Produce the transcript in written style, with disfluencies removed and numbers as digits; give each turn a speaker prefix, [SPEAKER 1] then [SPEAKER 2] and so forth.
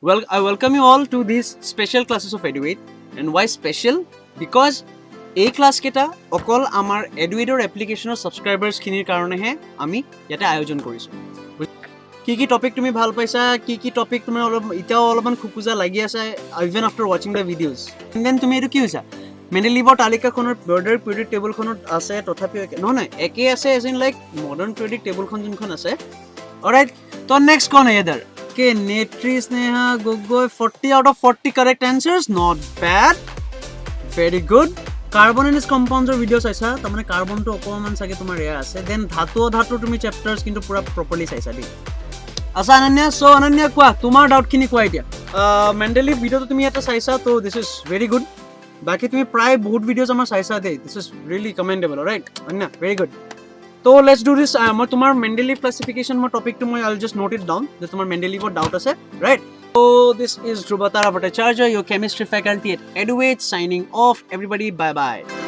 [SPEAKER 1] Well, I welcome you all to these special classes of eduaid. And why special? Because এই class কেটা অকল আমাৰ eduaidৰ এপ্লিকেশনৰ সাবস্ক্ৰাইবাৰ্ছ খিনিৰ কাৰণেহে আমি ইয়াতে আয়োজন কৰিছো। কি টপিক তুমি ভাল পাইছা, কি টপিক তুমি এতিয়াও অলপমান খুকুজা লাগি আছে even after watching the videos. And then তুমি এটো কি হৈছা? মেন্ডেলিভৰ তালিকাখনৰ বৰ্ডাৰ পিৰিয়ড টেবুলখনত আছে তথাপিও নহয় একে আছে as in like modern periodic টেবুলখন যোনখন আছে। Alright, তো next কোন এদাৰ के नेत्री Sneha Gogoi 40 out of 40 correct answers, not bad, very good. Carbon and its compounds or videos aisa tamane carbon to opman sage tumar ya ase, then dhatu tumi chapters kintu pura properly saisa di asa ananya. So ananya kwa tumar doubt kini kwa itia Mendeleev video to tumi eta saisa, so this is very good. Baki tumi pray bahut videos amar saisa de, this is really commendable. All right Anya, very good. So let's do this. মই তোমাৰ Mendeleev classification মই topic to I'll just note it down. This তোমাৰ Mendeleev doubt আছে, right? So this is Dhruba Bhattacharya, your chemistry faculty at eduaid, signing off. Everybody, bye bye.